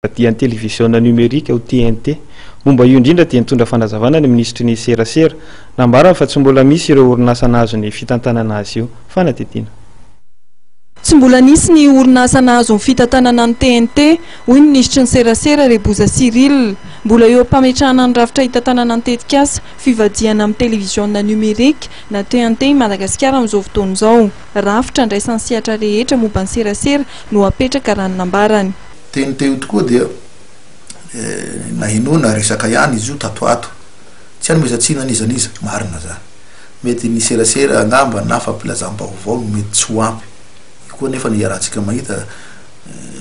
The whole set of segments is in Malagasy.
Tian'ny télévision numérique au TNT momba io indrindra dia nitondra fanazavana ny ministry ny serasera nambarany fa tsy mbola misy ireo orinasa nahazo ny fitantanana azy io fanatetiana. Tsy mbola nisy ny orinasa nahazo ny fitantanana ny TNT hoy ny ministry ny serasera Reboza Cyril. Mbola eo ampametrahana ny rafitra hitantanana ny tetikasa fivadiana amin'ny télévision numérique na TNT Madagasikara amin'izao fotoana izao. Rafitra ndraisan'ny sehatra rehetra momba ny serasera no apetraka raha ny nambarany. TNT io tokoa dia na inona resaka ihany izy io tatoato tsy any mezatsina nizaniza marina zany mety ny serasera angamba na fampilazam-baovao mety tsy ho ampy koa nefa ny iarahantsika mahita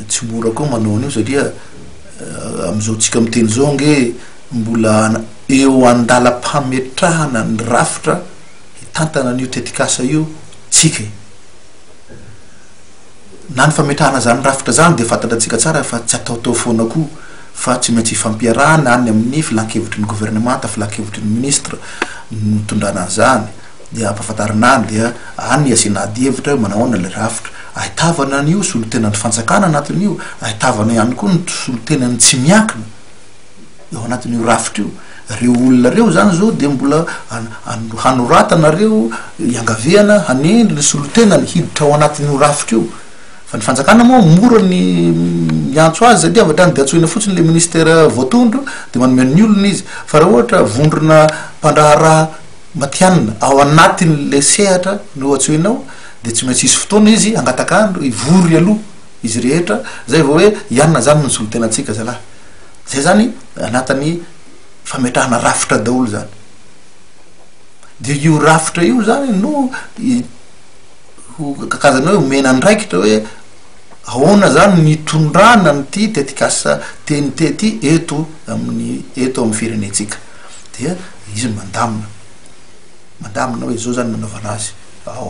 tsy mora koa manao an'io satria am'izao tsika miteny zao nge mbola eo andalam-pametrahana ny rafitra hitantana an'io tetikasa io tsika na ny fametrahana zany rafitra zany dia fantatratsika tsara fa tsy ataotao foana koa fa tsy maintsy fampiarahana any amin'ny filan-kevitry ny gouvernemanta filan-kevitry ny ministre mitondrana zany dia ampahafantarina any dia any asiana ady-hevitra manahoana le rafitra ahitavana an'io solotenany fanjakana anatin'io ahitavana ihany koa ny solotenany tsy miankina eo anatin'io rafitra io reo olona reo zany zao dia mbola hanoratanareo iangaviana hanendry ny solotenany hiditra ao anatin'io rafitra io fa ny fanjakana moa mora ny miantso azy satria atrany dia atsoina fotsiny le ministera voatondro dia manomeny ny olona izy fa raha ohatra vondrona mpandraharaha matianina ao anatin'le sehatra no atsoinao dia tsy maintsy isy fotoana izy angatakandro ivory aloha izy rehetra zay vao hoe ianona zany ny solotenatsika zalahy zay zany anatin'ny fametrahana rafitra daholo zany dia io rafitra io zany no kakazana hoe omena ndraikitra hoe ahoana zany nitondrana nyty tetikasa TNT ty eto amin'ny firenetsika dia izy mandamina hoe zao zany nanaovana azy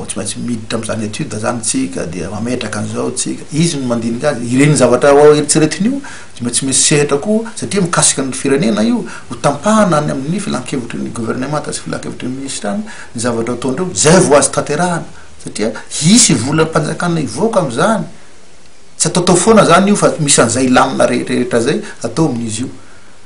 tsy maintsy miditra am'izany etude zany tsika dia mametraka an'izao tsika izy no mandinika azy ireny zavatra eritseretin'io tsy maintsy misy sehatra koa satria mikasika ny firenena io ho tampahana any amin'ny filan-kevitry ny gouvernemanta sy filan-kevitry ny ministra any ny zavatra ataondreo zay vo azy tanterahana satria hisy volam-panjakana ivoaka am'izany tsy ataotao foana zany io fa misy an'izay lamina rehetrarehetra zay atao amin'izy io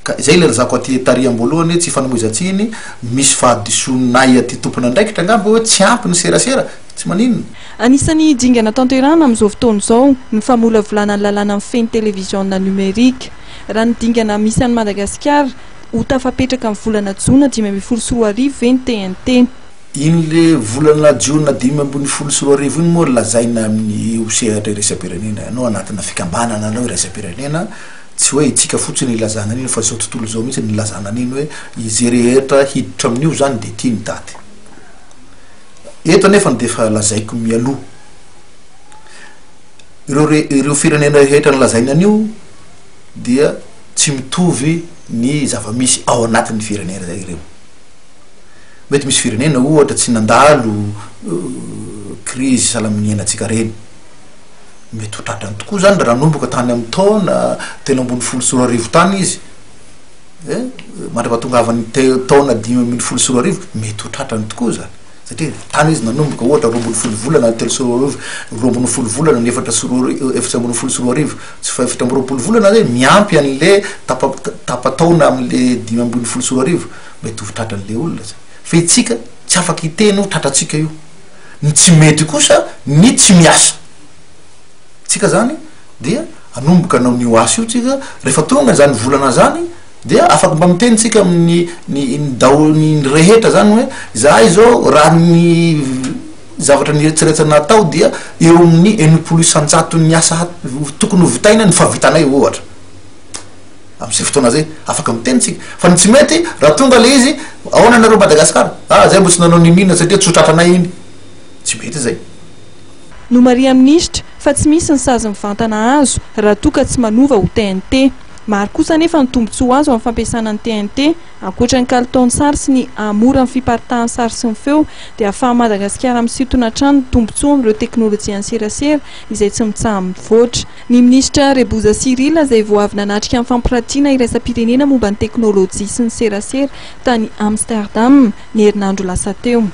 ka zay le lazako aty tariam-boalohany tsy fanamoizatsiny misy fahadisonay aty tompona ndraikitra angamba hoe tsy ampy ny serasera tsy maninona. Anisan'ny dingana tanterahana amin'izao fotoana izao ny famolavolana ny lalàna amin'ny feny télévision numérique raha ny dingana misy any Madagasikara ho tafapetraka amin'ny volana Jona 2024 ve ny TNT. Iny le volana Jona 2024 iny moa lazaina amin'ny sehatra iraisam-pirenena anao anatina fikambanana anao iraisam-pirenena tsy hoe itsika fotsiny ilazana an'iny fa zao tontolo zao mihitsy ny lazana an'iny hoe izy rehetra hiditra amin'io zany dia tia ny daty eto nefa dia efa lazaiko mialoha ireo firenena rehetra ny lazaina an'io dia tsy mitovy ny zava-misy ao anatin'ny firenena zay ireo mety misy firenena ohatra tsy nandalo crise salaminianatsika reny mety ho tratrany tokoa zany raha nomboka tany amin'ny taona telo ambony folo sy roa arivo tany izy mandra-pahatongavan'ny taona 2024 mety ho tratrany tokoa zany satria tany izy nanomboka ohatra roa ambony folo volana telo sy roa arivo roa ambony folo volana ny efatra ambony folo sy roa arivo tsy fa efatra amby roapolo volana zay miampy an'le tapa-taona amin'le 5 ambony folo sy roa arivo mety ho tratran'le olona zay fa itsika tsy afaka hiteny ho tratratsika io ny tsy mety kosa ny tsy miasa tsika zany dia anomboka anao nio asy io tsika rehefa tonga zany volana zany dia afaka mba miteny tsika amin'ny ny rehetra zany hoe zahay zao raha ny zavatra nyeritseretsana natao dia eo amin'ny 100 ny asa tokony vitaina ny favitanay ohatra am'izay fotoana zay afaka miteny tsika fa ny tsy mety raha tonga le izy ahoana anareo Madagasikara zay mbo tsy nanao ninina satria tsy ho tratranay iny tsy mety zay no Maria Ministra fa tsy misy ny sazy mivantana azo raha toka tsy manova ho TNT. Maro kosa nefa ny tombontsoa azo amin'ny fampiasana ny TNT ankoatra ny kalitaon'ny sary sy ny amora ny fiparitahan'ny sary sy ny feo dia ahafahan'i Madagasikara misintona hatrany ny tombontsoa amin'ireo teknôlôjia ny serasera izay tsy mitsaha mivoatra. Ny ministra Reboza Cyril izay vao avy nanatrika amin'ny fampiratiana iraisam-pirenena momba ny teknôlôjia sy ny serasera tany Amsterdam ny herinandro lasa teo.